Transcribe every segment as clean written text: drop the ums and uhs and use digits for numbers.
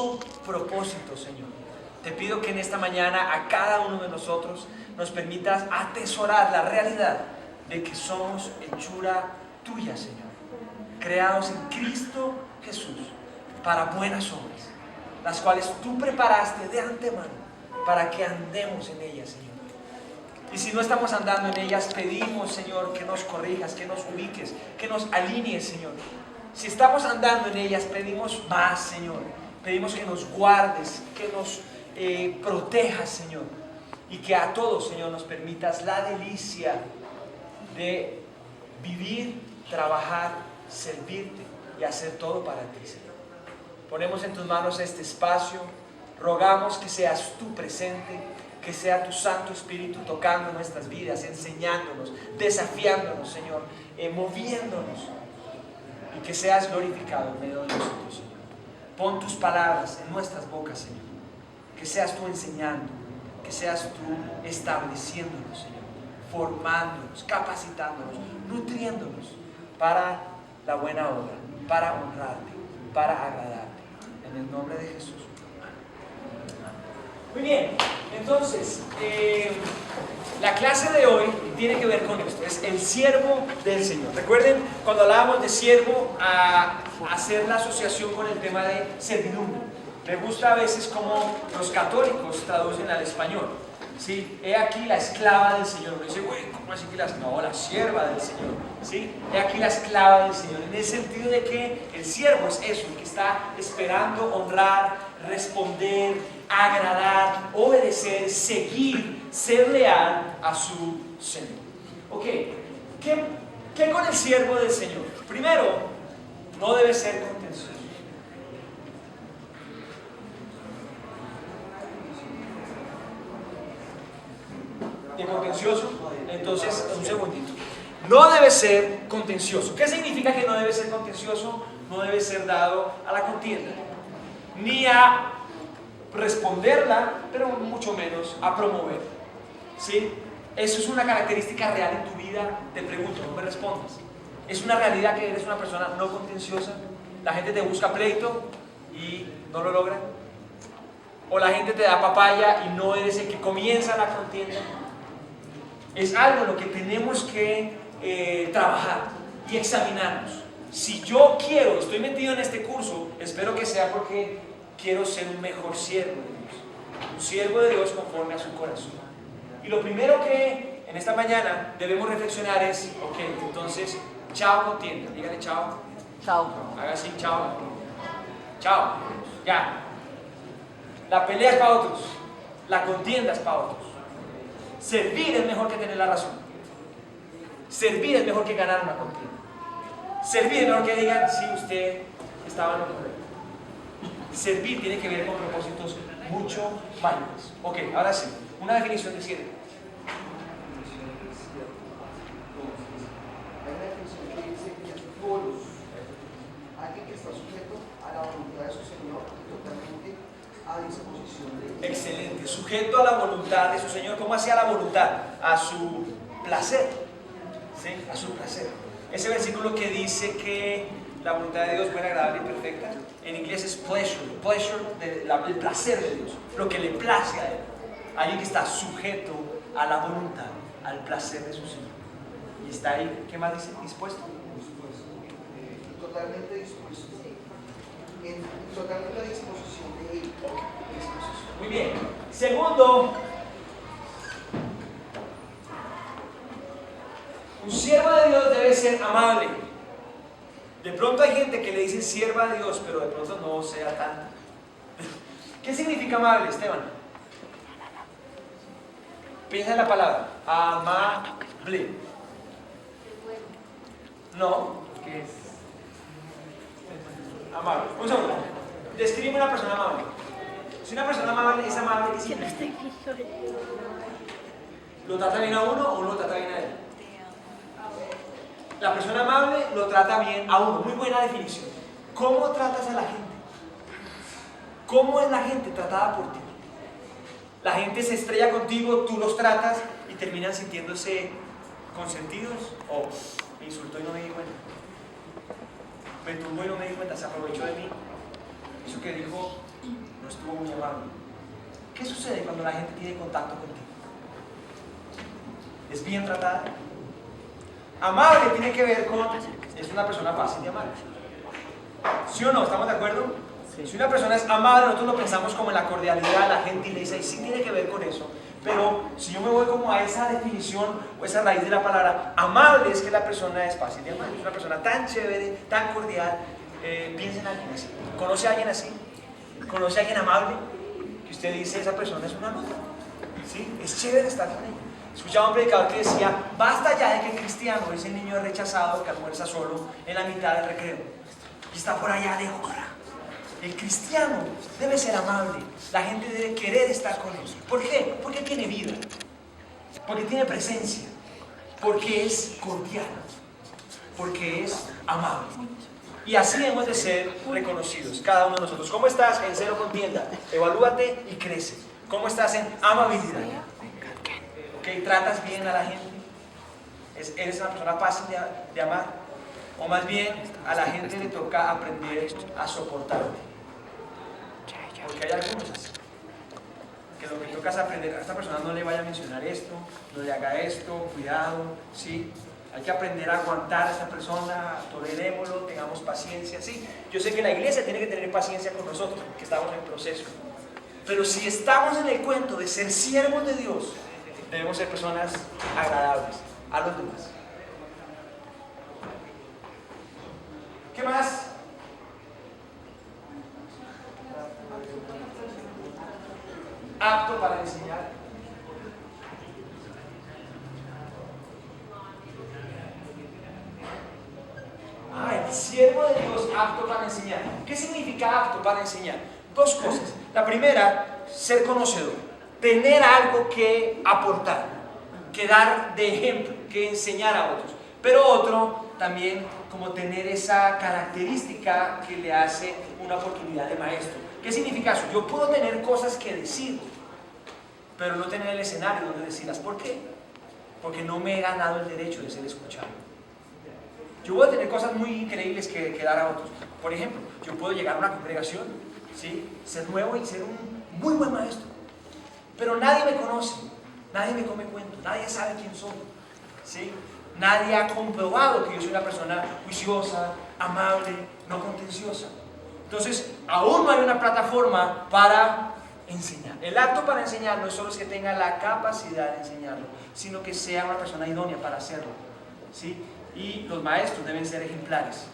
glorioso propósito, Señor. Te pido que en esta mañana a cada uno de nosotros nos permitas atesorar la realidad de que somos hechura tuya, Señor, creados en Cristo Jesús para buenas obras, las cuales tú preparaste de antemano para que andemos en ellas, Señor. Y si no estamos andando en ellas, pedimos, Señor, que nos corrijas, que nos ubiques, que nos alinees, Señor. Si estamos andando en ellas, pedimos más, Señor. Pedimos que nos guardes, que nos protejas, Señor. Y que a todos, Señor, nos permitas la delicia de vivir, trabajar, servirte y hacer todo para ti, Señor. Ponemos en tus manos este espacio. Rogamos que seas tú presente, que sea tu Santo Espíritu tocando nuestras vidas, enseñándonos, desafiándonos, Señor, moviéndonos, y que seas glorificado en medio de nosotros, Señor. Pon tus palabras en nuestras bocas, Señor. Que seas tú enseñando, que seas tú estableciéndonos, Señor, formándonos, capacitándonos, nutriéndonos para la buena obra, para honrarte, para agradarte. En el nombre de Jesús. Muy bien, entonces, la clase de hoy tiene que ver con esto, es el siervo del Señor. Recuerden, cuando hablábamos de siervo, a hacer la asociación con el tema de servidumbre. Me gusta a veces cómo los católicos traducen al español. ¿Sí? He aquí la esclava del Señor. Uno dice, güey, ¿cómo así que no, la sierva del Señor? ¿Sí? He aquí la esclava del Señor. En el sentido de que el siervo es eso, el que está esperando honrar, responder, agradar, obedecer, seguir, ser leal a su Señor. Ok, ¿qué con el siervo del Señor? Primero, no debe ser contencioso. ¿De contencioso? Entonces, un segundito. No debe ser contencioso. ¿Qué significa que no debe ser contencioso? No debe ser dado a la contienda, ni a responderla, pero mucho menos a promover. ¿Sí? Eso es una característica real en tu vida. Te pregunto, no me respondas. ¿Es una realidad que eres una persona no contenciosa? ¿La gente te busca pleito y no lo logra? ¿O la gente te da papaya y no eres el que comienza la contienda? Es algo en lo que tenemos que trabajar y examinarnos. Si yo estoy metido en este curso, espero que sea porque quiero ser un mejor siervo de Dios. Un siervo de Dios conforme a su corazón. Y lo primero que en esta mañana debemos reflexionar es, ok, entonces, chao contienda. Dígale chao. Chao. Haga así, chao. Chao. Ya. La pelea es para otros. La contienda es para otros. Servir es mejor que tener la razón. Servir es mejor que ganar una contienda. Servir es mejor que digan, sí, usted estaba en lo correcto. Servir tiene que ver con propósitos mucho mayores. Ok, ahora sí, una definición de siervo. Hay una definición que dice que es todos, alguien que está sujeto a la voluntad de su Señor y totalmente a disposición de Él. Excelente, sujeto a la voluntad de su Señor. ¿Cómo hacía la voluntad? A su placer. ¿Sí? A su placer. Ese versículo que dice que la voluntad de Dios es buena, agradable y perfecta, en inglés es pleasure, el placer de Dios, lo que le place a Él. Alguien que está sujeto a la voluntad, al placer de su Señor. Y está ahí, ¿qué más dice? ¿Dispuesto? Totalmente dispuesto. En totalmente a disposición de Él. Muy bien. Segundo, un siervo de Dios debe ser amable. De pronto hay gente que le dice sierva de Dios, pero de pronto no sea tan. ¿Qué significa amable, Esteban? Piensa en la palabra. Amable. No. ¿Qué es? Amable. Un segundo. Describe una persona amable. Si una persona amable es amable, ¿qué significa? ¿Lo trata bien a uno o no lo trata bien a él? La persona amable lo trata bien a uno. Muy buena definición. ¿Cómo tratas a la gente? ¿Cómo es la gente tratada por ti? La gente se estrella contigo, tú los tratas y terminan sintiéndose consentidos. O me insultó y no me di cuenta. Me tumbó y no me di cuenta, se aprovechó de mí. Eso que dijo no estuvo muy amable. ¿Qué sucede cuando la gente tiene contacto contigo? ¿Es bien tratada? Amable tiene que ver con, es una persona fácil de amar. ¿Sí o no? ¿Estamos de acuerdo? Sí. Si una persona es amable, nosotros lo pensamos como en la cordialidad, la gentileza, y sí tiene que ver con eso. Pero si yo me voy como a esa definición o esa raíz de la palabra, amable es que la persona es fácil de amar. Es una persona tan chévere, tan cordial. Piensa en alguien así. ¿Conoce a alguien así? ¿Conoce a alguien amable? Que usted dice, esa persona es una nota. ¿Sí? Es chévere estar con ella. Escuchaba un predicador que decía, basta ya de que el cristiano es el niño rechazado que almuerza solo en la mitad del recreo y está por allá de hora. El cristiano debe ser amable. La gente debe querer estar con él. ¿Por qué? Porque tiene vida. Porque tiene presencia. Porque es cordial. Porque es amable. Y así hemos de ser reconocidos, cada uno de nosotros. ¿Cómo estás en cero contienda? Evalúate y crece. ¿Cómo estás en amabilidad? ¿Ok? ¿Tratas bien a la gente? ¿Eres una persona fácil de amar? O más bien, a la gente le toca aprender a soportarte. Porque hay algunos así. Que lo que toca es aprender, a esta persona no le vaya a mencionar esto, no le haga esto, cuidado, ¿sí? Hay que aprender a aguantar a esta persona, tolerémoslo, tengamos paciencia, ¿sí? Yo sé que la iglesia tiene que tener paciencia con nosotros, porque estamos en proceso. Pero si estamos en el cuento de ser siervos de Dios, debemos ser personas agradables a los demás. ¿Qué más? Apto para enseñar. El siervo de Dios apto para enseñar. ¿Qué significa apto para enseñar? Dos cosas. La primera, ser conocedor. Tener algo que aportar, que dar de ejemplo, que enseñar a otros. Pero otro, también como tener esa característica que le hace una oportunidad de maestro. ¿Qué significa eso? Yo puedo tener cosas que decir, pero no tener el escenario donde decirlas. ¿Por qué? Porque no me he ganado el derecho de ser escuchado. Yo puedo tener cosas muy increíbles que dar a otros. Por ejemplo, yo puedo llegar a una congregación, ¿sí? Ser nuevo y ser un muy buen maestro. Pero nadie me conoce, nadie me come cuento, nadie sabe quién soy, ¿sí? Nadie ha comprobado que yo soy una persona juiciosa, amable, no contenciosa. Entonces, aún no hay una plataforma para enseñar. El acto para enseñar no es solo que tenga la capacidad de enseñarlo, sino que sea una persona idónea para hacerlo, ¿sí? Y los maestros deben ser ejemplares,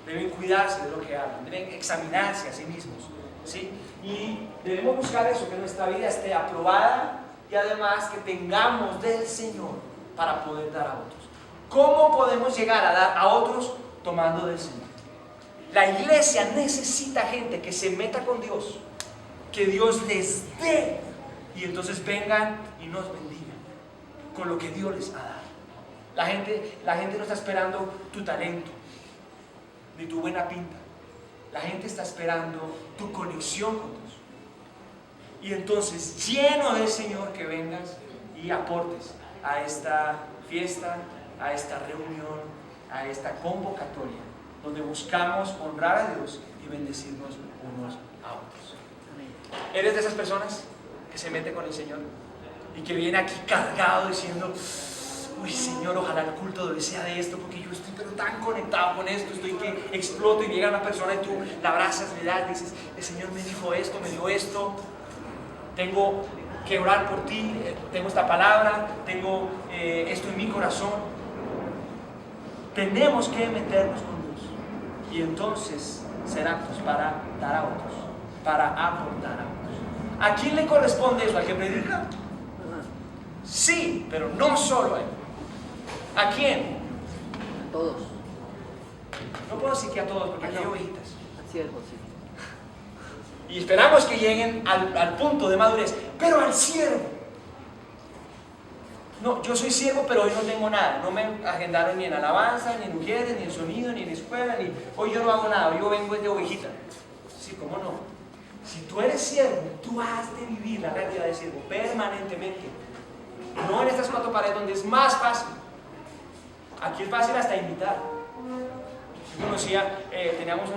deben cuidarse de lo que hablan, deben examinarse a sí mismos, ¿sí? Y debemos buscar eso, que nuestra vida esté aprobada y además que tengamos del Señor para poder dar a otros. ¿Cómo podemos llegar a dar a otros? Tomando del Señor. La iglesia necesita gente que se meta con Dios, que Dios les dé y entonces vengan y nos bendigan con lo que Dios les ha dado. La gente no está esperando tu talento ni tu buena pinta. La gente está esperando tu conexión con Dios. Y entonces, lleno del Señor, que vengas y aportes a esta fiesta, a esta reunión, a esta convocatoria, donde buscamos honrar a Dios y bendecirnos unos a otros. ¿Eres de esas personas que se mete con el Señor y que viene aquí cargado diciendo: uy, Señor, ojalá el culto de hoy sea de esto, porque yo estoy pero tan conectado con esto, estoy que exploto, y llega una persona y tú la abrazas, le das, dices: el Señor me dijo esto, me dio esto, tengo que orar por ti, tengo esta palabra, tengo esto en mi corazón? Tenemos que meternos con Dios y entonces ser aptos para dar a otros, para aportar a otros. ¿A quién le corresponde eso? ¿Al que predica? Sí, pero no solo a él. ¿A quién? A todos. No puedo decir que a todos, porque aquí hay ovejitas. Al siervo, sí. Y esperamos que lleguen al punto de madurez. Pero al siervo. No, yo soy siervo, pero hoy no tengo nada. No me agendaron ni en alabanza, ni en mujeres, ni en sonido, ni en escuela, ni... Hoy yo no hago nada, hoy yo vengo de ovejita. Sí, ¿cómo no? Si tú eres siervo, tú has de vivir la realidad de siervo permanentemente. No en estas cuatro paredes donde es más fácil. Aquí es fácil hasta invitar. Yo conocía, teníamos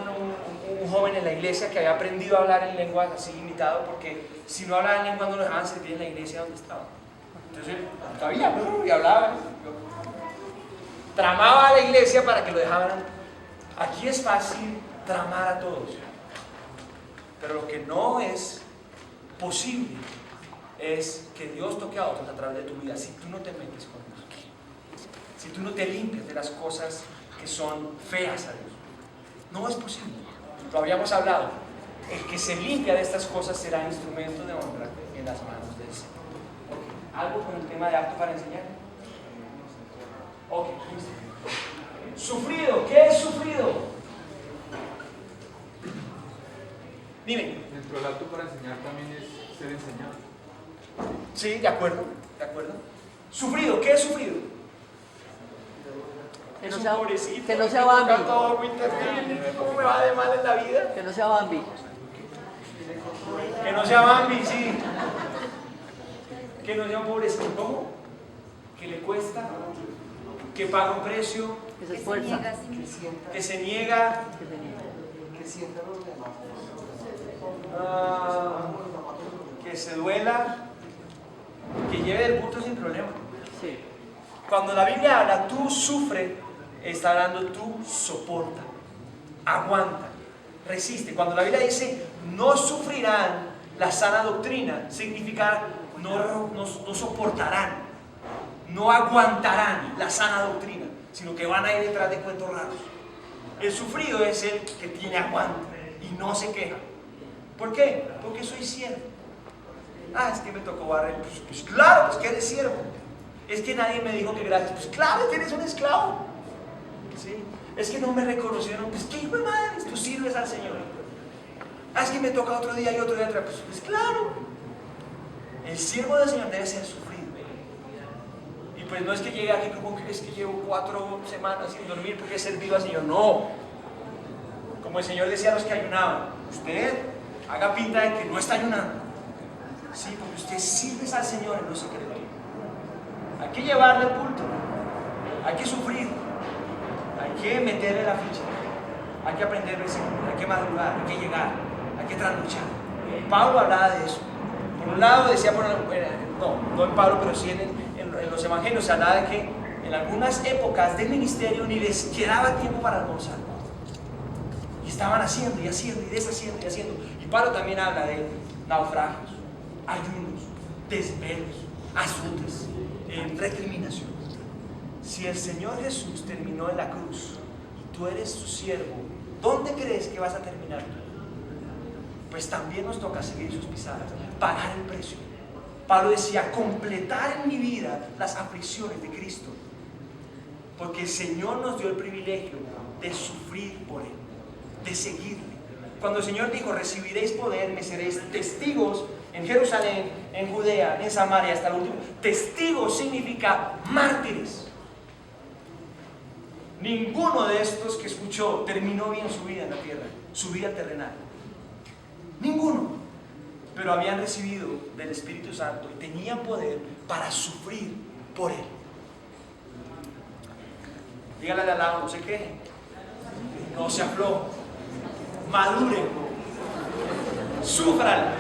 un joven en la iglesia que había aprendido a hablar en lenguas así limitado, porque si no hablaba en lengua no lo dejaban servir en la iglesia donde estaba. Entonces todavía y hablaba, tramaba a la iglesia para que lo dejaran. Aquí es fácil tramar a todos, pero lo que no es posible es que Dios toque a otros a través de tu vida si tú no te metes con Dios, si tú no te limpias de las cosas que son feas a Dios. No es posible. Lo habíamos hablado. El que se limpia de estas cosas será instrumento de honra en las manos del Señor. Okay. ¿Algo con el tema de apto para enseñar? Ok, listo. Sufrido. ¿Qué es sufrido? Dime. Dentro del apto para enseñar también es ser enseñado. Sí, de acuerdo, de acuerdo. Sufrido. ¿Qué es sufrido? Que Es no un sea, pobrecito, que no sea me toca Bambi. todo muy terrible, ¿cómo me va de mal en la vida? Que no sea Bambi. Que no sea Bambi, sí. Que no sea un pobrecito, ¿cómo? Que le cuesta, que paga un precio, Que se esfuerza. que se niega, Que sientan los demás. que se duela, que lleve el punto sin problema. Sí. Cuando la Biblia habla, tú sufre, está hablando tú soporta, aguanta, resiste. Cuando la Biblia dice no sufrirán la sana doctrina, significa no soportarán, no aguantarán la sana doctrina, sino que van a ir detrás de cuentos raros. El sufrido es el que tiene aguante y no se queja. ¿Por qué? Porque soy siervo. Ah, es que me tocó barrer. Pues claro, pues que eres siervo. Es que nadie me dijo que gracias. Pues claro, es que eres un esclavo. ¿Sí? Es que no me reconocieron. Pues qué hijo de madre, tú sirves al Señor. Ah, es que me toca otro día y otro día. Pues claro. El siervo del Señor debe ser sufrido. Y pues no es que llegue aquí como que es que llevo 4 semanas sin dormir porque he servido al Señor. No. Como el Señor decía a los que ayunaban, usted haga pinta de que no está ayunando. Sí, porque usted sirve al Señor en lo secreto. Hay que llevarle el culto, hay que sufrir, hay que meterle la ficha, hay que aprender versículos, hay que madrugar, hay que llegar, hay que trasnochar. Pablo hablaba de eso. Por un lado decía, no en Pablo, pero sí en los evangelios se hablaba de que en algunas épocas del ministerio ni les quedaba tiempo para almorzar. Y estaban haciendo y haciendo y deshaciendo y haciendo. Y Pablo también habla de naufragios, ayunos, desvelos, azotes, recriminación. Si el Señor Jesús terminó en la cruz y tú eres su siervo, ¿dónde crees que vas a terminar tú? Pues también nos toca seguir sus pisadas, pagar el precio. Pablo decía, completar en mi vida las aflicciones de Cristo, porque el Señor nos dio el privilegio de sufrir por Él, de seguirle. Cuando el Señor dijo, recibiréis poder, me seréis testigos en Jerusalén, en Judea, en Samaria, hasta el último. Testigos significa mártires. Ninguno de estos que escuchó terminó bien su vida en la tierra, su vida terrenal. Ninguno. Pero habían recibido del Espíritu Santo y tenían poder para sufrir por Él. Dígale al lado, no se quejen, no se aflojen, maduren, sufran.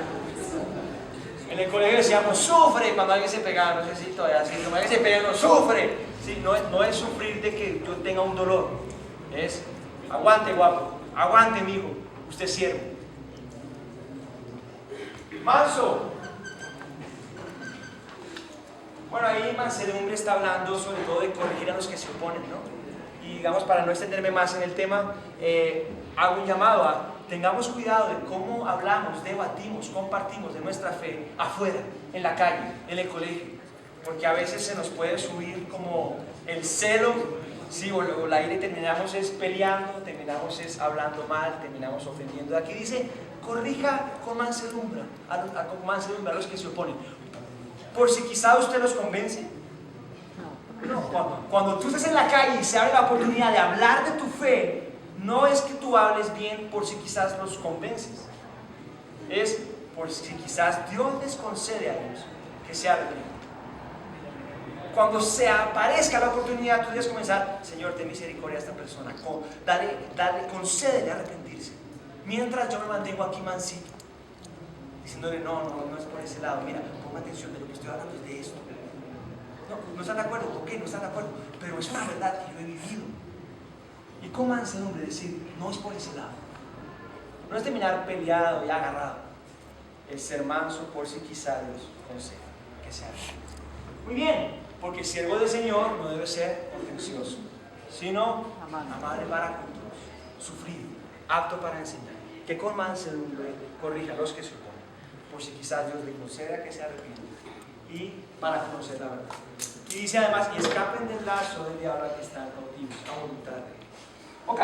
En el colegio decíamos, sufre, cuando alguien se pegaba, no sé si todavía así, cuando alguien se pega, no, sufre. Sí, no es sufrir de que yo tenga un dolor, es aguante guapo, aguante mijo, usted es siervo. Manso. Bueno, ahí mansedumbre está hablando sobre todo de corregir a los que se oponen, ¿no? Y digamos, para no extenderme más en el tema, hago un llamado a tengamos cuidado de cómo hablamos, debatimos, compartimos de nuestra fe afuera, en la calle, en el colegio, porque a veces se nos puede subir como el celo, sí, o el aire, terminamos es peleando, terminamos es hablando mal, terminamos ofendiendo. Aquí dice, corrija con mansedumbre a los que se oponen, por si quizá usted los convence. No, cuando tú estás en la calle y se abre la oportunidad de hablar de tu fe, no es que tú hables bien por si quizás los convences, es por si quizás Dios les concede a ellos que se hablen bien. Cuando se aparezca la oportunidad, tú debes comenzar, Señor, ten misericordia a esta persona, concédele arrepentirse, Mientras yo me mantengo aquí mansito, diciéndole, no es por ese lado, mira, ponga atención, de lo que estoy hablando es de esto. No están de acuerdo, ¿por qué? No están de acuerdo, pero es una verdad que yo he vivido. Y con mansedumbre decir, no es por ese lado. No es terminar peleado y agarrado. El ser manso por si quizá Dios conceda que sea así. Muy bien, porque el siervo del Señor no debe ser contencioso, sino amable para con todos, sufrido, apto para enseñar, que con mansedumbre corrija a los que se oponen, por si quizás Dios le conceda que se arrepienta y para conocer la verdad. Y dice además, y escapen del lazo del diablo que están cautivos a voluntad de Él. Ok,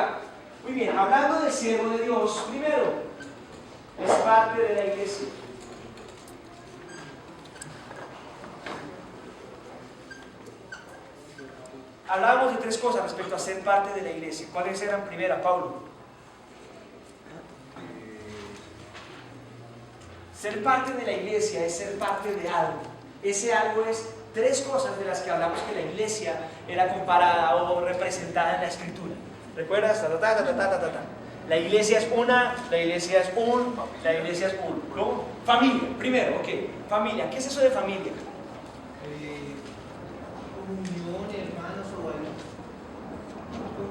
muy bien, hablando del siervo de Dios, primero, es parte de la iglesia. Hablamos de tres cosas respecto a ser parte de la iglesia. ¿Cuáles eran? Primera, Pablo. Ser parte de la iglesia es ser parte de algo. Ese algo es tres cosas de las que hablamos que la iglesia era comparada o representada en la Escritura. ¿Recuerdas? La iglesia es una, la iglesia es un, la iglesia es uno. ¿Cómo? Familia, primero, ok. Familia, ¿qué es eso de familia? Unión, hermanos o bueno,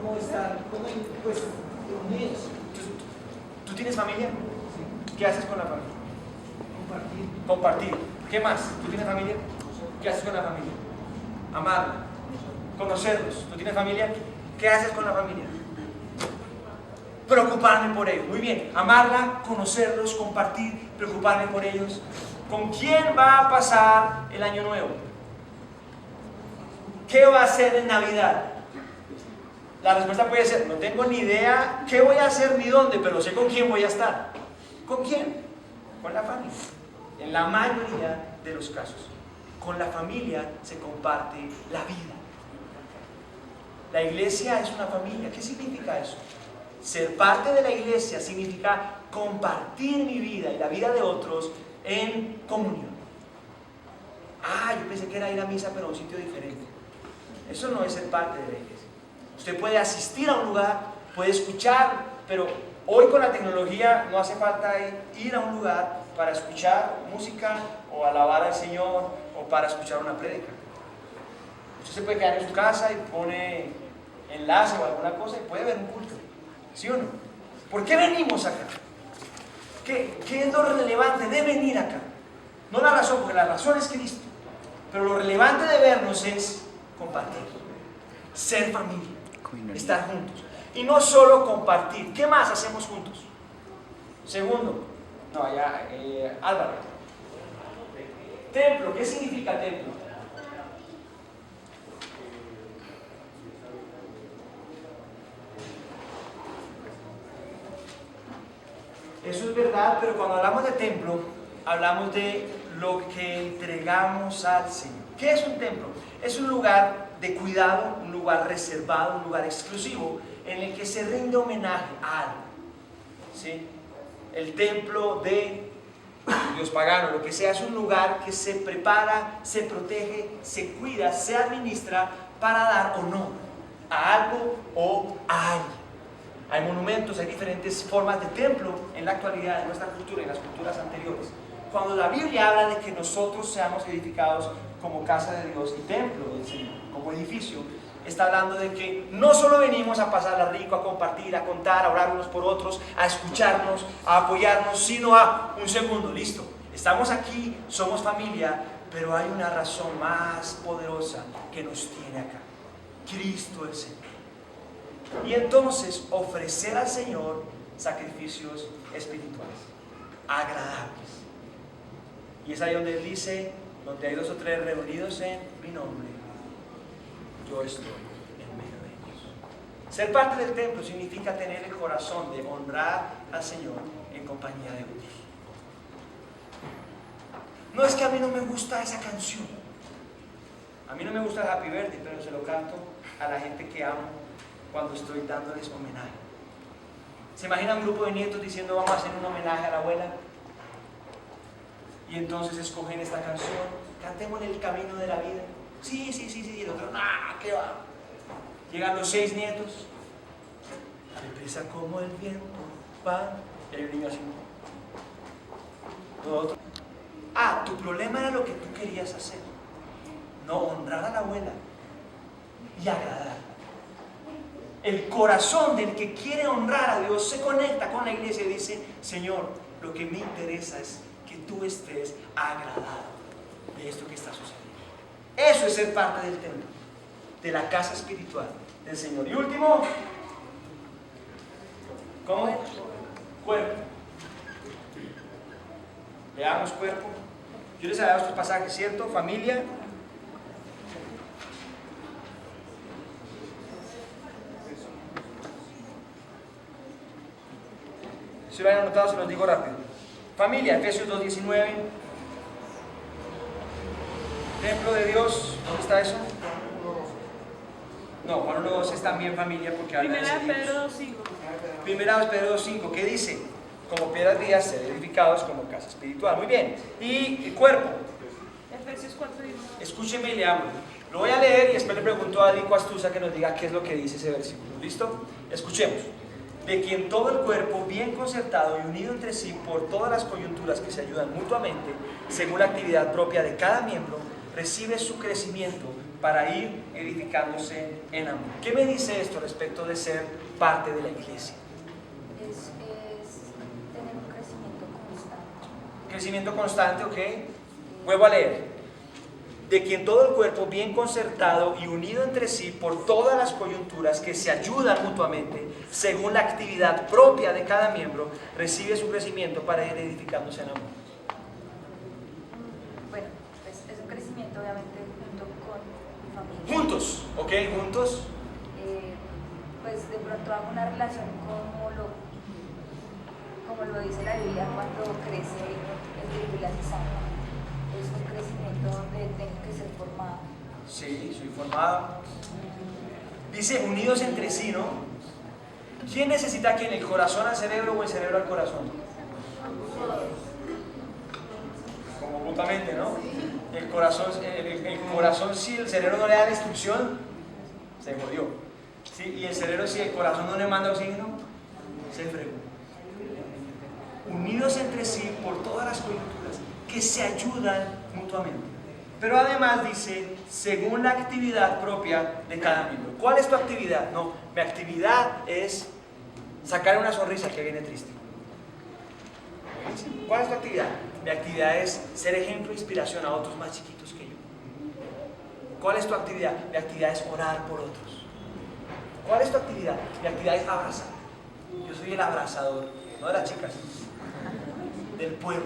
¿cómo estar? ¿Cómo pues unidos? ¿Tú tienes familia? Sí. ¿Qué haces con la familia? Compartir. ¿Qué más? ¿Tú tienes familia? ¿Qué haces con la familia? Amarla. Conocerlos. ¿Tú tienes familia? ¿Qué haces con la familia? Preocuparme por ellos. Muy bien. Amarla, conocerlos, compartir, preocuparme por ellos. ¿Con quién va a pasar el año nuevo? ¿Qué va a hacer en Navidad? La respuesta puede ser, no tengo ni idea qué voy a hacer ni dónde, pero sé con quién voy a estar. ¿Con quién? Con la familia. En la mayoría de los casos, con la familia se comparte la vida. La iglesia es una familia. ¿Qué significa eso? Ser parte de la iglesia significa compartir mi vida y la vida de otros en comunión. Yo pensé que era ir a misa, pero a un sitio diferente. Eso no es ser parte de la iglesia. Usted puede asistir a un lugar, puede escuchar, pero hoy con la tecnología no hace falta ir a un lugar para escuchar música o alabar al Señor o para escuchar una prédica. Usted se puede quedar en su casa y pone enlace o alguna cosa y puede ver un culto. ¿Sí o no? ¿Por qué venimos acá? ¿Qué es lo relevante de venir acá? No la razón, porque la razón es Cristo. Pero lo relevante de vernos es compartir, ser familia, estar juntos. Y no solo compartir. ¿Qué más hacemos juntos? Segundo, Álvaro. Templo, ¿qué significa templo? Eso es verdad, pero cuando hablamos de templo, hablamos de lo que entregamos al Señor. ¿Qué es un templo? Es un lugar de cuidado, un lugar reservado, un lugar exclusivo en el que se rinde homenaje a algo. ¿Sí? El templo de Dios pagano, lo que sea, es un lugar que se prepara, se protege, se cuida, se administra para dar honor a algo o a alguien. Hay monumentos, hay diferentes formas de templo en la actualidad, en nuestra cultura y en las culturas anteriores. Cuando la Biblia habla de que nosotros seamos edificados como casa de Dios y templo del Señor, como edificio, está hablando de que no solo venimos a pasarla rico, a compartir, a contar, a orar unos por otros, a escucharnos, a apoyarnos, sino a un segundo, listo, estamos aquí, somos familia, pero hay una razón más poderosa que nos tiene acá, Cristo el Señor. Y entonces ofrecer al Señor sacrificios espirituales, agradables. Y es ahí donde Él dice, donde hay 2 o 3 reunidos en mi nombre, yo estoy en medio de ellos. Ser parte del templo significa tener el corazón de honrar al Señor en compañía de otros. No es que a mí no me gusta esa canción. A mí no me gusta el Happy Birthday, pero se lo canto a la gente que amo cuando estoy dándoles homenaje. ¿Se imagina un grupo de nietos diciendo vamos a hacer un homenaje a la abuela? Y entonces escogen esta canción, cantémosle el camino de la vida. Sí, y el otro, ¿qué va? Llegan los 6 nietos. Empieza como el viento, va Y hay un niño así. No, otro. Ah, tu problema era lo que tú querías hacer. No, honrar a la abuela y agradar. El corazón del que quiere honrar a Dios se conecta con la iglesia y dice: Señor, lo que me interesa es que tú estés agradado de esto que está sucediendo. Eso es ser parte del templo, de la casa espiritual del Señor. Y último, ¿cómo? Cuerpo. Veamos cuerpo. Yo les he dado estos pasajes, ¿cierto? Familia. Si lo hayan anotado, se los digo rápido. Familia, Efesios 2:19. Templo de Dios, ¿dónde está eso? No, Juan 1:2 es también familia porque habla de Primera seguirnos. Pedro 2:5. Primera de Pedro 2:5, ¿qué dice? Como piedras vivas, ser edificados como casa espiritual. Muy bien. Y el cuerpo. Efesios 4:1. Escúcheme y leamos. Lo voy a leer y después le pregunto a Dico Astuza que nos diga qué es lo que dice ese versículo. ¿Listo? Escuchemos. De quien todo el cuerpo, bien concertado y unido entre sí por todas las coyunturas que se ayudan mutuamente, según la actividad propia de cada miembro, recibe su crecimiento para ir edificándose en amor. ¿Qué me dice esto respecto de ser parte de la iglesia? Es tener un crecimiento constante. Crecimiento constante, ¿ok? Vuelvo a leer. De quien todo el cuerpo, bien concertado y unido entre sí por todas las coyunturas que se ayudan mutuamente, según la actividad propia de cada miembro, recibe su crecimiento para ir edificándose en amor. Bueno, pues es un crecimiento obviamente junto con mi familia. Juntos, ¿ok? Juntos. Pues de pronto hago una relación como lo dice la Biblia, cuando crece el trigo y la cizaña. Es un crecimiento donde tengo que ser formado. Sí, soy formado. Dice unidos entre sí, ¿no? ¿Quién necesita que en el corazón al cerebro o el cerebro al corazón? Como mutuamente, ¿no? El corazón, si el cerebro no le da la instrucción, se jodió. ¿Sí? Y el cerebro, si el corazón no le manda oxígeno, se fregó. Unidos entre sí por todas las coyunturas que se ayudan mutuamente. Pero además dice, según la actividad propia de cada miembro. ¿Cuál es tu actividad? No, mi actividad es sacar una sonrisa al que viene triste. ¿Cuál es tu actividad? Mi actividad es ser ejemplo e inspiración a otros más chiquitos que yo. ¿Cuál es tu actividad? Mi actividad es orar por otros. ¿Cuál es tu actividad? Mi actividad es abrazar. Yo soy el abrazador, no de las chicas, del pueblo.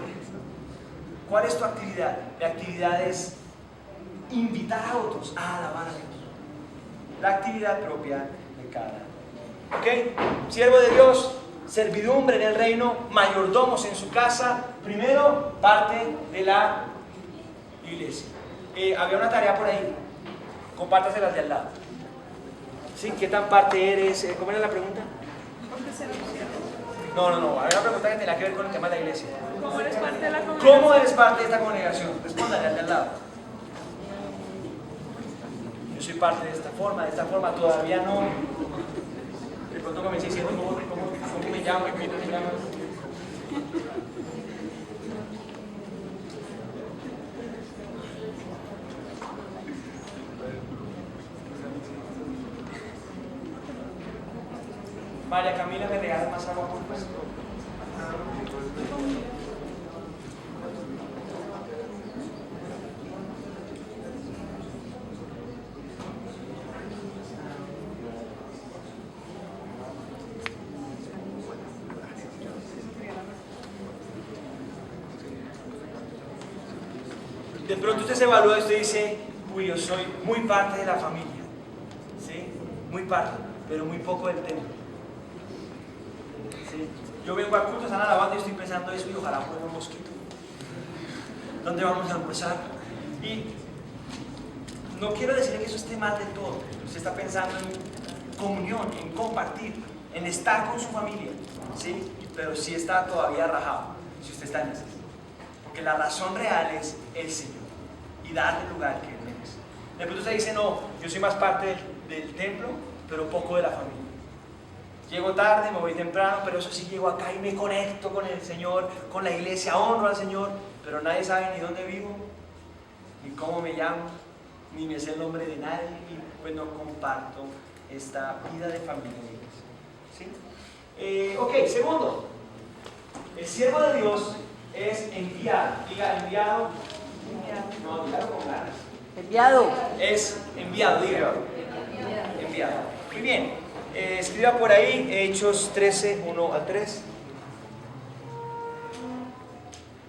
¿Cuál es tu actividad? Mi actividad es invitar a otros a alabar a Dios. La actividad propia de cada uno. ¿Ok? Siervo de Dios, servidumbre en el reino, mayordomos en su casa, primero parte de la iglesia. Había una tarea por ahí, compártaselas de al lado. ¿Sí? ¿Qué tan parte eres? ¿Cómo era la pregunta? ¿Por qué ser anunciado? No, había una pregunta que tenía que ver con el tema de la iglesia. ¿Cómo eres parte de la congregación? ¿Cómo eres parte de esta congregación? Respóndale al de al lado. Yo soy parte de esta forma todavía no. De pronto comencé diciendo cómo me llamo, cómo me llamo. María Camila, ¿me regalas más agua, por favor? De pronto usted se evalúa y usted dice, uy, yo soy muy parte de la familia, ¿sí? Muy parte, pero muy poco del templo. ¿Sí? Yo vengo a culto, están alabando y estoy pensando eso y ojalá fuera un mosquito. ¿Dónde vamos a empezar? Y no quiero decirle que eso esté mal de todo. Usted está pensando en comunión, en compartir, en estar con su familia, ¿sí? Pero sí está todavía rajado, si usted está en eso. Porque la razón real es el Señor y darle el lugar que Él merece. De pronto usted dice, no, yo soy más parte del templo, pero poco de la familia. Llego tarde, me voy temprano, pero eso sí, llego acá y me conecto con el Señor, con la iglesia, honro al Señor, pero nadie sabe ni dónde vivo, ni cómo me llamo, ni me sé el nombre de nadie, y pues no comparto esta vida de familia de iglesia. ¿Sí? Ok, segundo, el siervo de Dios es enviado. Diga, enviado. No, dígalo con ganas. Enviado. Es enviado, diga. Enviado. Muy bien. Escriba por ahí Hechos 13, 1 al 3.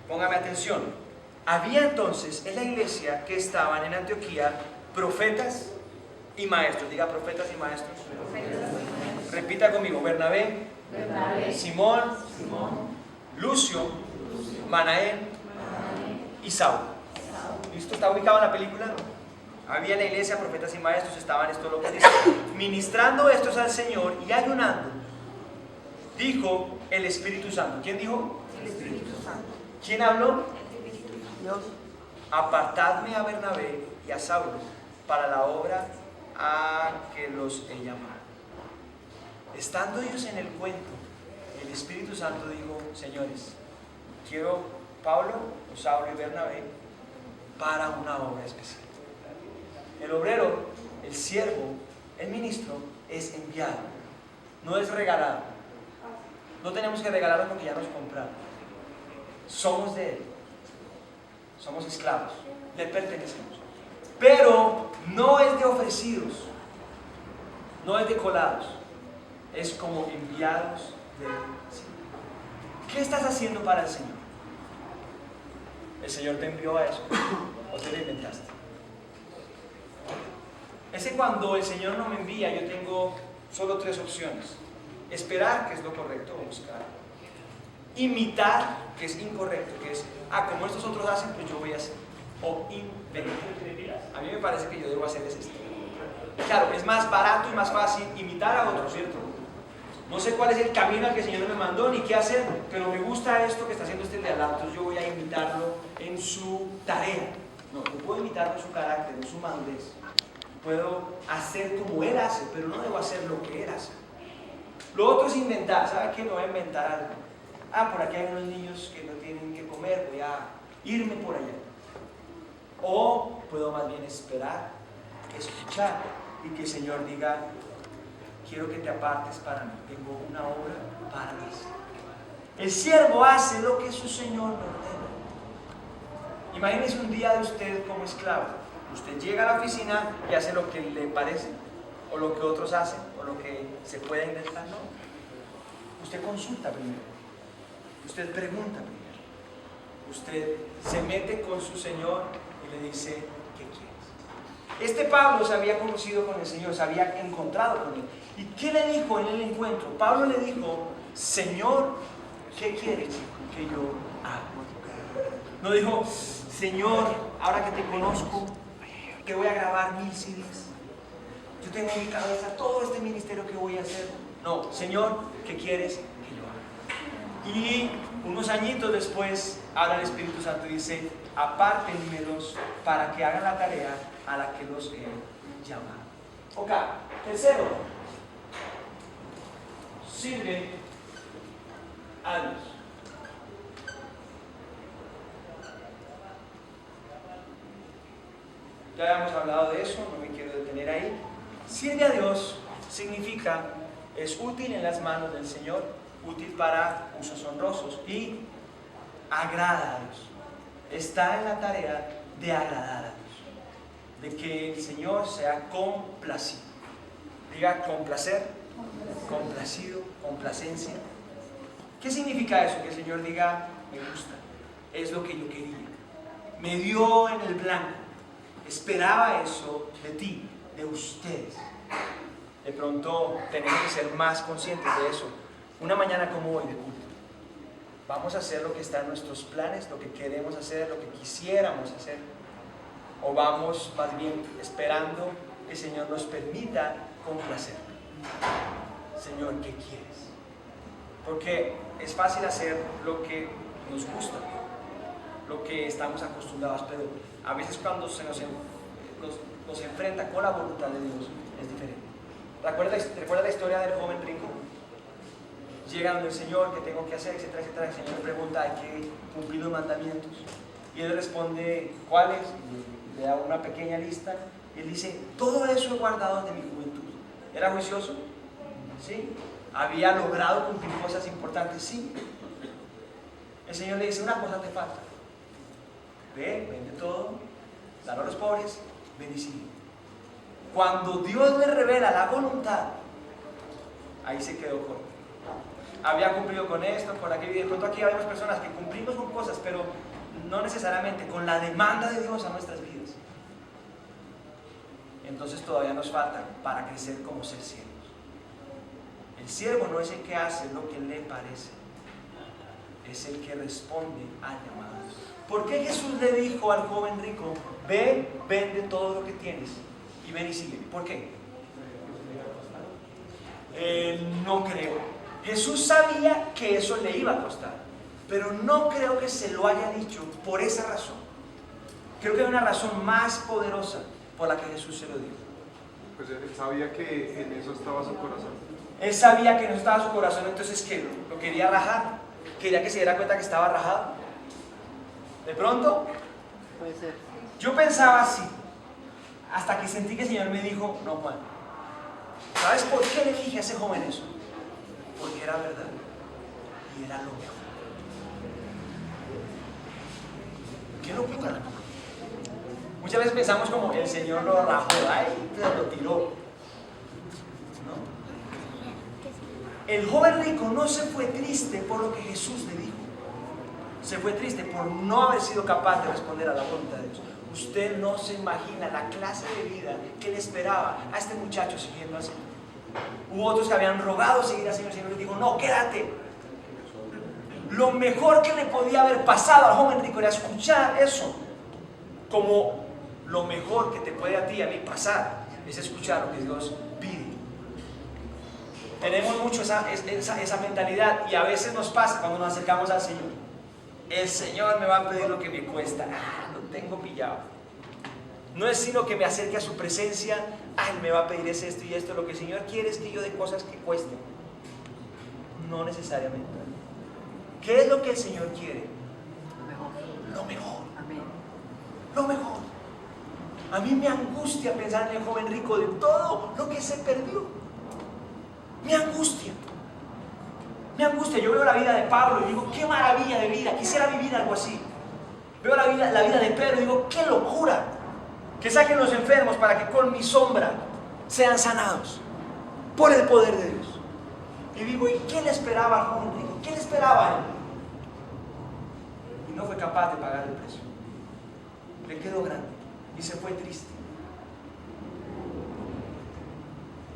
Póngame atención. Había entonces en la iglesia que estaban en Antioquía profetas y maestros. Diga profetas y maestros. Repita conmigo. Bernabé, Simón, Lucio, Manaén y Saulo. ¿Listo? ¿Está ubicado en la película? Había en la iglesia profetas y maestros, estaban esto lo que dice, ministrando estos al Señor y ayunando, dijo el Espíritu Santo. ¿Quién dijo? El Espíritu Santo. ¿Quién habló? El Espíritu Santo. Dios. Apartadme a Bernabé y a Saulo para la obra a que los he llamado. Estando ellos en el cuento, el Espíritu Santo dijo, señores, quiero Pablo, Saulo y Bernabé para una obra especial. El obrero, el siervo, el ministro es enviado, no es regalado. No tenemos que regalarlo porque ya nos compraron. Somos de Él, somos esclavos, le pertenecemos. Pero no es de ofrecidos, no es de colados, es como enviados del Señor. ¿Qué estás haciendo para el Señor? ¿El Señor te envió a eso o te lo inventaste? Es que cuando el Señor no me envía, yo tengo solo tres opciones. Esperar, que es lo correcto, o buscar. Imitar, que es incorrecto, que es, como estos otros hacen, pues yo voy a hacer. O inventar. A mí me parece que yo debo hacer es esto. Claro, es más barato y más fácil imitar a otros, ¿cierto? No sé cuál es el camino al que el Señor me mandó ni qué hacer, pero me gusta esto que está haciendo este de al lado, entonces yo voy a imitarlo en su tarea. No, yo puedo imitarlo en su carácter, en su madurez. Puedo hacer como Él hace, pero no debo hacer lo que Él hace. Lo otro es inventar. ¿Sabe qué? Me voy a inventar algo. Por aquí hay unos niños que no tienen que comer, voy a irme por allá. O puedo más bien esperar, escuchar y que el Señor diga, quiero que te apartes para mí, tengo una obra para ti. El siervo hace lo que su Señor le ordena. Imagínese un día de usted como esclavo. Usted llega a la oficina y hace lo que le parece, o lo que otros hacen, o lo que se pueda inventar. No. Usted consulta primero, usted pregunta primero, usted se mete con su Señor y le dice, ¿qué quieres? Este Pablo se había conocido con el Señor, se había encontrado con Él. ¿Y qué le dijo en el encuentro? Pablo le dijo, Señor, ¿qué quieres que yo haga? No dijo, Señor, ahora que te conozco, que voy a grabar 1000 CDs. Yo tengo en mi cabeza todo este ministerio que voy a hacer. No, Señor, ¿qué quieres que yo haga? Y unos añitos después, habla el Espíritu Santo y dice, apártenmelos para que hagan la tarea a la que los he llamado. Ok, tercero, sirve a Dios. Ya habíamos hablado de eso, no me quiero detener ahí. Sirve a Dios significa, es útil en las manos del Señor, útil para usos honrosos y agrada a Dios. Está en la tarea de agradar a Dios, de que el Señor sea complacido. Diga complacer, complacido, complacencia. ¿Qué significa eso? Que el Señor diga, me gusta, es lo que yo quería, me dio en el blanco. Esperaba eso de ti, de ustedes. De pronto tenemos que ser más conscientes de eso. Una mañana como hoy de culto, vamos a hacer lo que está en nuestros planes, lo que queremos hacer, lo que quisiéramos hacer. O vamos más bien esperando que el Señor nos permita complacer. Señor, ¿qué quieres? Porque es fácil hacer lo que nos gusta, lo que estamos acostumbrados, pero a veces cuando se nos enfrenta con la voluntad de Dios es diferente. ¿Recuerda la historia del joven rico? Llega donde el Señor, ¿qué tengo que hacer? Etcétera, etcétera. El Señor le pregunta, hay que cumplir los mandamientos. Y él responde, ¿cuáles? Le da una pequeña lista. Y él dice, todo eso he guardado desde mi juventud. ¿Era juicioso? ¿Sí? ¿Había logrado cumplir cosas importantes? Sí. El Señor le dice, una cosa te falta. Ve, vende todo, dalo a los pobres, ven y sigue. Cuando Dios le revela la voluntad, ahí se quedó corto. Había cumplido con esto, con aquello, y de pronto aquí vemos personas que cumplimos con cosas, pero no necesariamente con la demanda de Dios a nuestras vidas. Entonces todavía nos falta para crecer como ser siervos. El siervo no es el que hace lo que le parece, es el que responde al llamado. ¿Por qué Jesús le dijo al joven rico, ve, vende todo lo que tienes y ven y sigue? ¿Por qué? No creo. Jesús sabía que eso le iba a costar, pero no creo que se lo haya dicho por esa razón. Creo que hay una razón más poderosa por la que Jesús se lo dijo. Pues él sabía que en eso estaba su corazón. Él sabía que no estaba su corazón, entonces ¿qué? Lo quería rajar. Quería que se diera cuenta que estaba rajado. De pronto, Puede ser. yo pensaba así, hasta que sentí que el Señor me dijo, no, Juan, ¿sabes por qué le dije a ese joven eso? Porque era verdad y era lo mejor. ¿Qué locura? Muchas veces pensamos como el Señor lo rajó, ay, lo tiró. ¿No? El joven rico no se fue triste por lo que Jesús le dijo. Se fue triste por no haber sido capaz de responder a la voluntad de Dios. Usted no se imagina la clase de vida que le esperaba a este muchacho siguiendo al Señor. Hubo otros que habían rogado seguir al Señor. El Señor les dijo, no, quédate. Lo mejor que le podía haber pasado al joven rico era escuchar eso. Como lo mejor que te puede a ti y a mí pasar es escuchar lo que Dios pide. Tenemos mucho esa mentalidad y a veces nos pasa cuando nos acercamos al Señor. El Señor me va a pedir lo que me cuesta. Lo tengo pillado. No es sino que me acerque a su presencia. Él me va a pedir esto y esto. Lo que el Señor quiere es que yo dé cosas que cuesten. No necesariamente. ¿Qué es lo que el Señor quiere? Lo mejor. Amén. Lo mejor. A mí me angustia pensar en el joven rico de todo lo que se perdió. Me angustia. Me angustia. Yo veo la vida de Pablo y digo, qué maravilla de vida. Quisiera vivir algo así. Veo la vida de Pedro y digo, qué locura. Que saquen los enfermos para que con mi sombra sean sanados por el poder de Dios. Y digo, ¿y qué le esperaba al joven rico? ¿Qué le esperaba a él? Y no fue capaz de pagar el precio. Le quedó grande y se fue triste.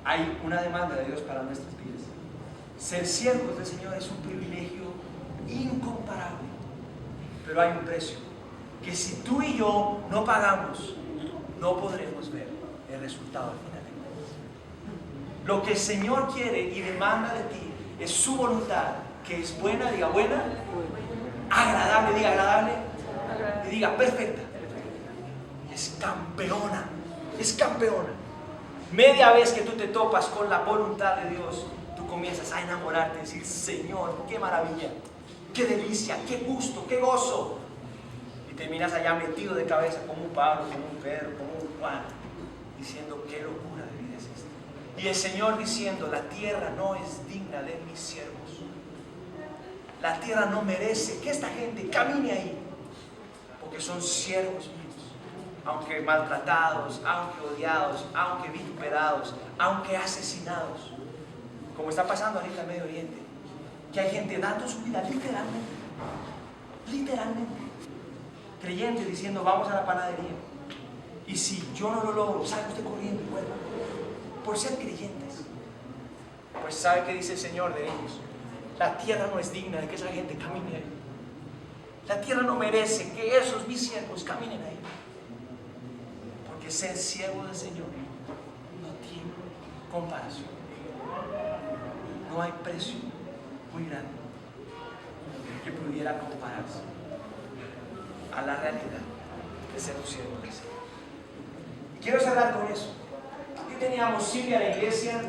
Hay una demanda de Dios para nuestras vidas. Ser siervos del Señor es un privilegio incomparable, pero hay un precio que si tú y yo no pagamos, no podremos ver el resultado al final. Lo que el Señor quiere y demanda de ti es su voluntad, que es buena, diga buena, agradable, diga agradable, y diga perfecta. Es campeona, es campeona. Media vez que tú te topas con la voluntad de Dios, tú comienzas a enamorarte, a decir, Señor, qué maravilla, qué delicia, qué gusto, qué gozo. Y terminas allá metido de cabeza como un Pablo, como un Pedro, como un Juan, diciendo, qué locura de vida es esta. Y el Señor diciendo, la tierra no es digna de mis siervos. La tierra no merece que esta gente camine ahí, porque son siervos míos. Aunque maltratados, aunque odiados, aunque vituperados, aunque asesinados, como está pasando ahorita en Medio Oriente, que hay gente dando su vida literalmente, creyentes diciendo vamos a la panadería, y si yo no lo logro, salga usted corriendo y vuelva, por ser creyentes. Pues ¿sabe qué dice el Señor de ellos? La tierra no es digna de que esa gente camine ahí. La tierra no merece que esos mis siervos caminen ahí. Que ser siervo del Señor no tiene comparación. No hay precio muy grande que pudiera compararse a la realidad de ser un siervo del Señor. Y quiero cerrar con eso. Aquí teníamos Silvia, la iglesia.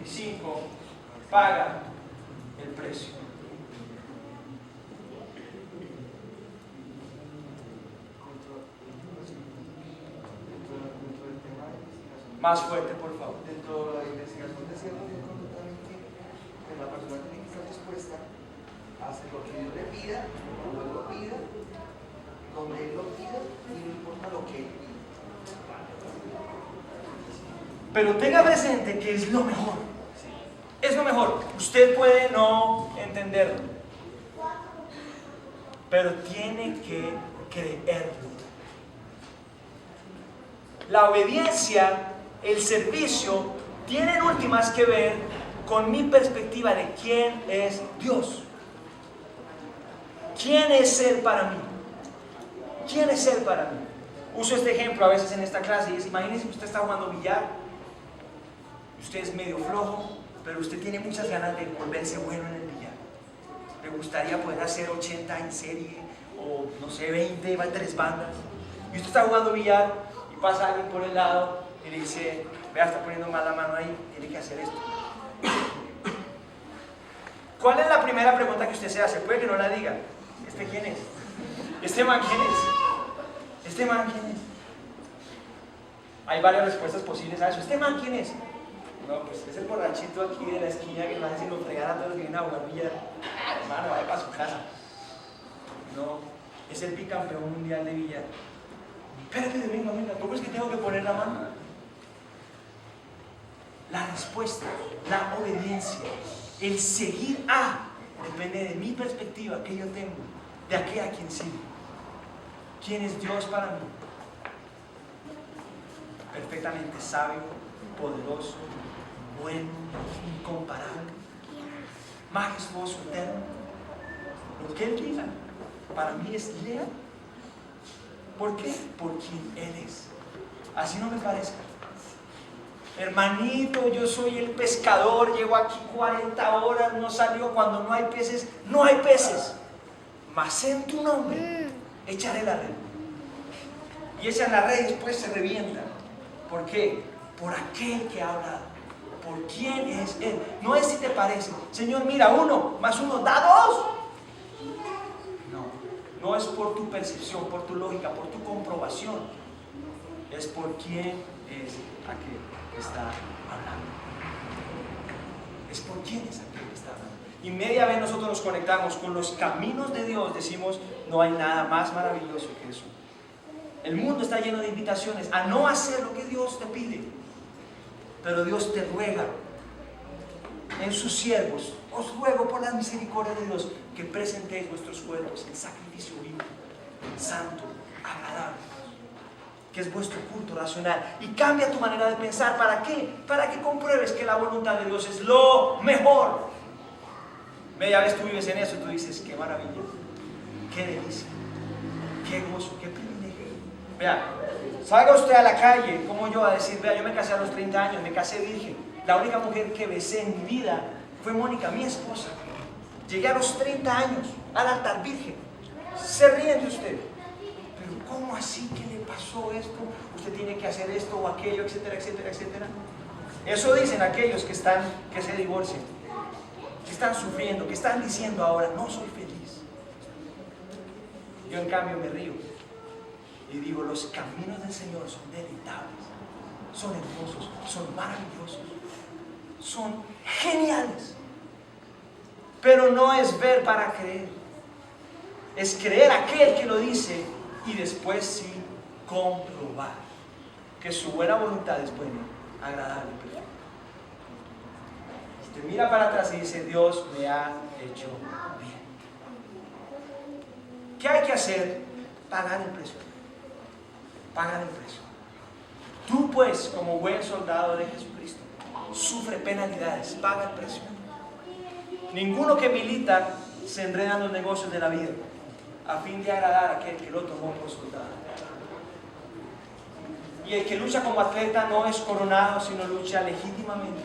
25 paga el precio. Dentro del tema de investigación, Más fuerte, por favor. dentro de la investigación decíamos muy concretamente que la persona tiene que estar dispuesta a hacer lo que Dios le pida, cuando Él lo pida, donde Él lo pida, y no importa lo que Él pida. Pero tenga presente que es lo mejor. Es lo mejor. Usted puede no entenderlo, pero tiene que creerlo. La obediencia, el servicio, tienen últimas que ver con mi perspectiva de quién es Dios. ¿Quién es Él para mí? ¿Quién es Él para mí? Uso este ejemplo a veces en esta clase y es, imagínense que usted está jugando billar, usted es medio flojo, pero usted tiene muchas ganas de volverse bueno en el billar. Le gustaría poder hacer 80 en serie, o no sé, 20, va 3 bandas. Y usted está jugando billar y pasa alguien por el lado y le dice, vea, está poniendo mal la mano ahí, tiene que hacer esto. ¿Cuál es la primera pregunta que usted se hace? Puede que no la diga. ¿Este quién es? ¿Este man quién es? ¿Este man quién es? Hay varias respuestas posibles a eso. ¿Este man quién es? No, pues es el borrachito aquí de la esquina que no hace sino fregar a todos los que vienen a jugar billar. Hermano, vaya para su casa. No, es el bicampeón mundial de billar. Espérate, venga, ¿cómo es que tengo que poner la mano? La respuesta, la obediencia, el seguir depende de mi perspectiva que yo tengo, de aquel a quien sigo. ¿Quién es Dios para mí? Perfectamente sabio, poderoso, bueno, incomparable, majestuoso, eterno. Lo que Él diga para mí es leal. ¿Por qué? Por quien Él es. Así no me parezca. Hermanito, yo soy el pescador, llevo aquí 40 horas, no salió. Cuando no hay peces, no hay peces. Mas en tu nombre echaré la red. Y echan la red y después se revienta. ¿Por qué? Por aquel que ha hablado. ¿Por quién es Él? No es si te parece. Señor, mira, 1 más 1 da 2. No es por tu percepción, por tu lógica, por tu comprobación. Es por quién es aquel que está hablando. Es por quién es aquel que está hablando. Y media vez nosotros nos conectamos con los caminos de Dios, decimos, no hay nada más maravilloso que eso. El mundo está lleno de invitaciones a no hacer lo que Dios te pide. Pero Dios te ruega en sus siervos, os ruego por la misericordia de Dios que presentéis vuestros cuerpos en sacrificio vivo, santo, agradable, que es vuestro culto racional. Y cambia tu manera de pensar. ¿Para qué? Para que compruebes que la voluntad de Dios es lo mejor. Media vez tú vives en eso y tú dices, qué maravilla, qué delicia, qué gozo, qué privilegio. Vea, salga usted a la calle como yo a decir, vea, yo me casé a los 30 años, me casé virgen. La única mujer que besé en mi vida fue Mónica, mi esposa. Llegué a los 30 años al altar virgen. Se ríen de usted. Pero ¿cómo así? ¿Qué le pasó esto? Usted tiene que hacer esto o aquello, etcétera, etcétera, etcétera. Eso dicen aquellos que se divorcian, que están sufriendo, que están diciendo ahora, no soy feliz. Yo en cambio me río y digo, los caminos del Señor son deleitables, son hermosos, son maravillosos, son geniales. Pero no es ver para creer, es creer aquel que lo dice y después sí comprobar que su buena voluntad es buena, agradable y perfecta. Usted mira para atrás y dice, Dios me ha hecho bien. ¿Qué hay que hacer? Pagar el precio. Pagar el precio. Tú pues, como buen soldado de Jesucristo, sufre penalidades, paga el precio. Ninguno que milita se enreda en los negocios de la vida a fin de agradar a aquel que lo tomó por soldado. Y el que lucha como atleta no es coronado, sino lucha legítimamente.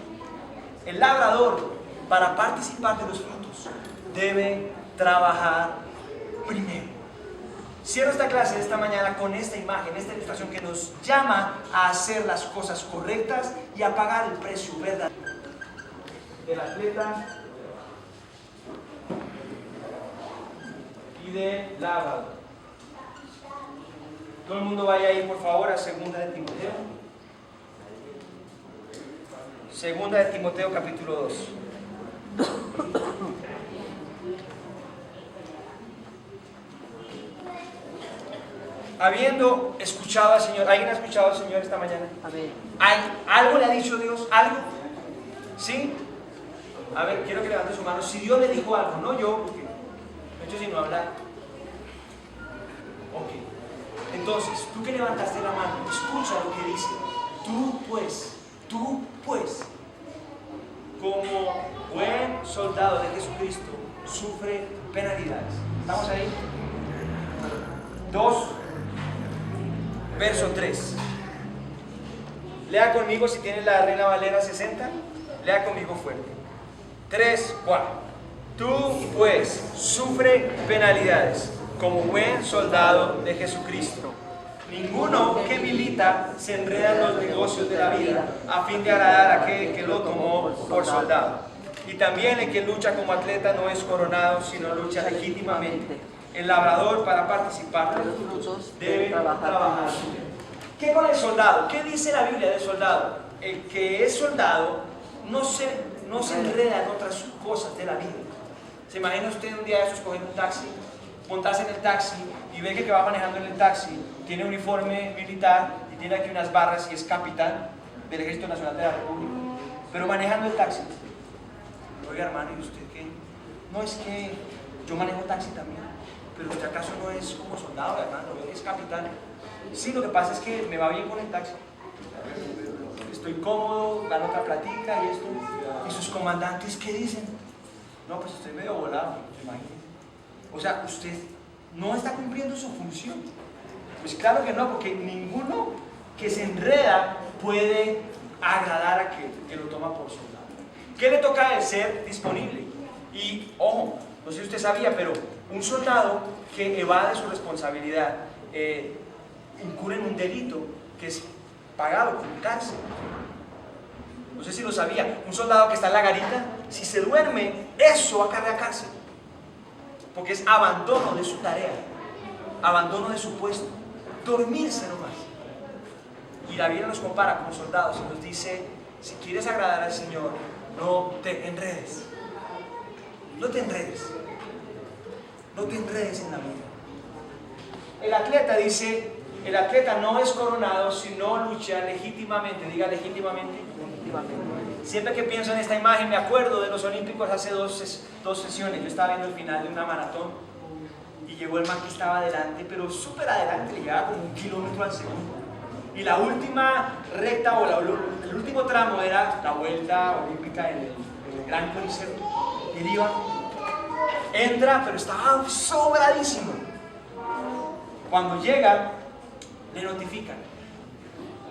El labrador, para participar de los frutos, debe trabajar primero. Cierro esta clase de esta mañana con esta imagen, esta ilustración que nos llama a hacer las cosas correctas y a pagar el precio verdadero. del atleta y del labrador. Todo el mundo vaya ahí por favor a Segunda de Timoteo. Segunda de Timoteo capítulo 2. Habiendo escuchado al Señor, ¿alguien ha escuchado al Señor esta mañana? Amén. ¿Algo le ha dicho Dios? ¿Algo? ¿Sí? A ver, quiero que levante su mano. Si Dios le dijo algo, no yo, porque no he hecho sino hablar. Ok. Entonces, tú que levantaste la mano, escucha lo que dice. Tú pues, como buen soldado de Jesucristo, sufre penalidades. ¿Estamos ahí? 2, verso 3. Lea conmigo si tienes la Reina Valera 60. Lea conmigo fuerte. 3, 4. Tú pues sufre penalidades como buen soldado de Jesucristo. Ninguno que milita se enreda en los negocios de la vida a fin de agradar a aquel que lo tomó por soldado. Y también el que lucha como atleta no es coronado, sino lucha legítimamente. El labrador, para participar de los frutos, debe trabajar. ¿Qué con el soldado? ¿Qué dice la Biblia del soldado? El que es soldado no se enreda en otras cosas de la vida. ¿Se imagina usted un día de esos coger un taxi, montarse en el taxi y ver que el que va manejando en el taxi tiene uniforme militar y tiene aquí unas barras y es capitán del Ejército Nacional de la República, pero manejando el taxi? Oiga hermano, ¿y usted qué? No, es que yo manejo taxi también, pero usted acaso no es como soldado, hermano, es capitán. Sí, lo que pasa es que me va bien con el taxi, estoy cómodo, gano otra platica y esto. ¿Y sus comandantes qué dicen? No, pues estoy medio volado, imagínese. O sea, usted no está cumpliendo su función. Pues claro que no, porque ninguno que se enreda puede agradar a aquel que lo toma por soldado. ¿Qué le toca a él? Ser disponible. Y ojo, no sé si usted sabía, pero un soldado que evade su responsabilidad incurre en un delito que es pagado con cárcel. No sé si lo sabía. Un soldado que está en la garita, si se duerme, eso va a caer a cárcel. Porque es abandono de su tarea, abandono de su puesto, dormirse nomás. Y la Biblia nos compara con soldados y nos dice, si quieres agradar al Señor, no te enredes. No te enredes. No te enredes en la vida. El atleta dice, el atleta no es coronado si no lucha legítimamente. Diga legítimamente. Siempre que pienso en esta imagen me acuerdo de los Olímpicos hace dos sesiones. Yo estaba viendo el final de una maratón y llegó el man que estaba adelante, pero súper adelante, le llevaba como 1 kilómetro al segundo. Y la última recta o el último tramo era la vuelta olímpica en el Gran Coliseo. Y él iba, entra, pero estaba sobradísimo. Cuando llega, le notifican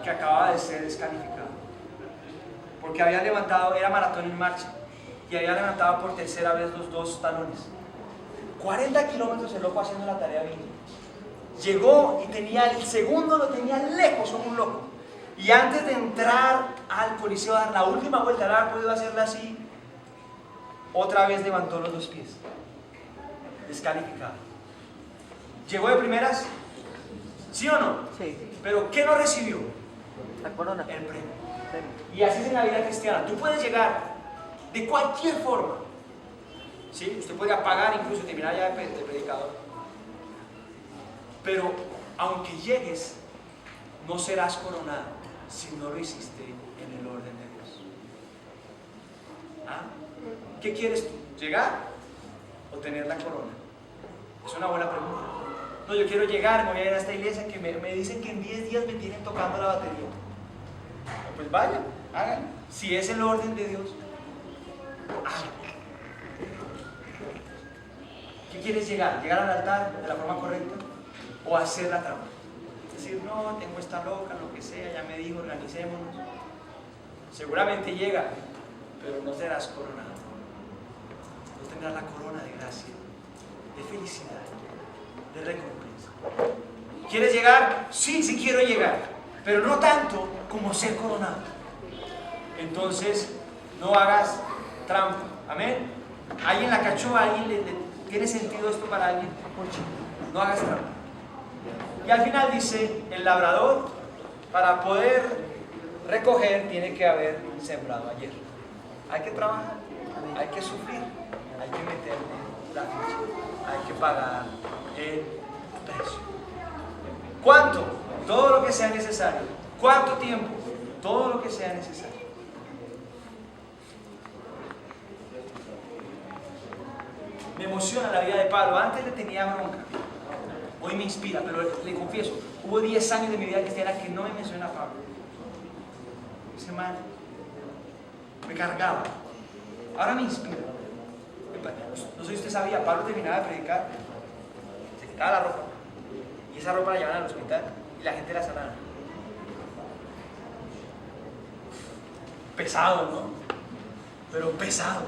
que acababa de ser descalificado. Porque había levantado, era maratón en marcha, y había levantado por tercera vez los 2 talones. 40 kilómetros el loco haciendo la tarea bien. Llegó y tenía el segundo, lo tenía lejos como un loco. Y antes de entrar al Coliseo a dar la última vuelta, no había podido hacerla así, otra vez levantó los 2 pies. Descalificado. ¿Llegó de primeras? ¿Sí o no? Sí. ¿Pero qué no recibió? La corona. El premio. Y así es en la vida cristiana. Tú puedes llegar de cualquier forma. ¿Sí? Usted puede apagar, incluso terminar ya de predicador. Pero aunque llegues, no serás coronado si no lo hiciste en el orden de Dios. ¿Ah? ¿Qué quieres tú? ¿Llegar o tener la corona? Es una buena pregunta. No, yo quiero llegar, me voy a ir a esta iglesia que me dicen que en 10 días me tienen tocando la batería. Pues vaya, háganlo. Si es el orden de Dios, háganlo. ¿Qué quieres llegar? ¿Llegar al altar de la forma correcta? ¿O hacer la trampa? Es decir, no, tengo esta loca, lo que sea, ya me dijo, organicémonos. Seguramente llega, pero no serás coronado. No tendrás la corona de gracia, de felicidad, de recompensa. ¿Quieres llegar? Sí, sí quiero llegar, pero no tanto como ser coronado. Entonces, no hagas trampa. Amén. ¿Alguien la cachó? ¿Alguien tiene sentido esto para alguien? No hagas trampa. Y al final dice, el labrador, para poder recoger, tiene que haber sembrado ayer. Hay que trabajar, hay que sufrir, hay que meterle la ficha, hay que pagar el precio. ¿Cuánto? Todo lo que sea necesario. ¿Cuánto tiempo? Todo lo que sea necesario. Me emociona la vida de Pablo. Antes le tenía bronca, hoy me inspira, pero le confieso, hubo 10 años de mi vida cristiana que no me menciona a Pablo. Ese man me cargaba. Ahora me inspira. No sé si usted sabía, Pablo terminaba de predicar, se quitaba la ropa y esa ropa la llevaban al hospital y la gente la sanaba. Pesado, ¿no? Pero pesado.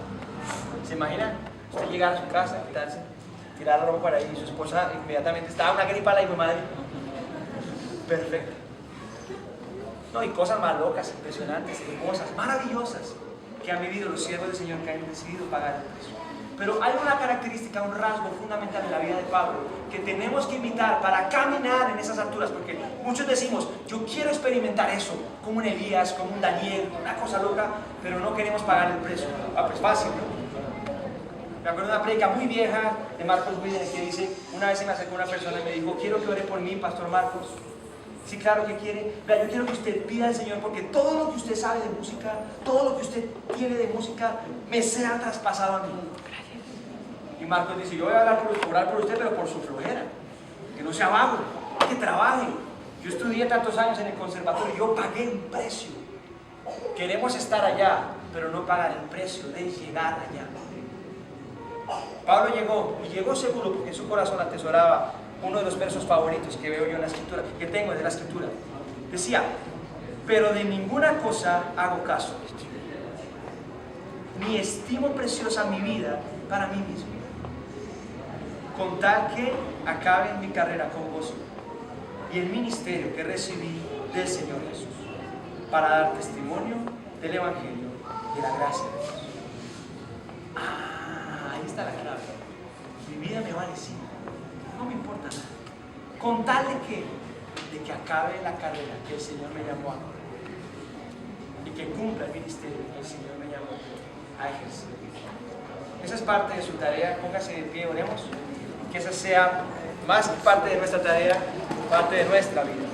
¿Se imaginan? Usted llegar a su casa, quitarse, tirar la ropa para ahí y su esposa inmediatamente estaba una gripa la hijo de madre. Perfecto. No, y cosas más locas, impresionantes, hermosas, maravillosas que han vivido los siervos del Señor que han decidido pagar el precio. Pero hay una característica, un rasgo fundamental en la vida de Pablo que tenemos que imitar para caminar en esas alturas, porque muchos decimos, yo quiero experimentar eso, como un Elías, como un Daniel, una cosa loca, pero no queremos pagar el precio. Ah, pues fácil, ¿no? Me acuerdo de una predica muy vieja de Marcos Witt que dice, una vez se me acercó una persona y me dijo, quiero que ore por mí, Pastor Marcos. Sí, claro que quiere. Vea, yo quiero que usted pida al Señor porque todo lo que usted sabe de música, todo lo que usted tiene de música, me sea traspasado a mí. Y Marcos dice, yo voy a orar por usted, pero por su flojera. Que no sea vago, que trabaje. Yo estudié tantos años en el conservatorio, yo pagué un precio. Queremos estar allá, pero no pagar el precio de llegar allá. Pablo llegó seguro porque en su corazón atesoraba uno de los versos favoritos que veo yo en la escritura, que tengo de la escritura. Decía, pero de ninguna cosa hago caso, ni estimo preciosa mi vida para mí mismo, con tal que acabe mi carrera con gozo y el ministerio que recibí del Señor Jesús, para dar testimonio del Evangelio de la gracia de Dios. Ahí está la clave. Mi vida me vale sí. No me importa nada. Con tal de que acabe la carrera que el Señor me llamó a y que cumpla el ministerio que el Señor me llamó a ejercer. Esa es parte de su tarea. Póngase de pie, oremos. Que esa sea más parte de nuestra tarea, parte de nuestra vida.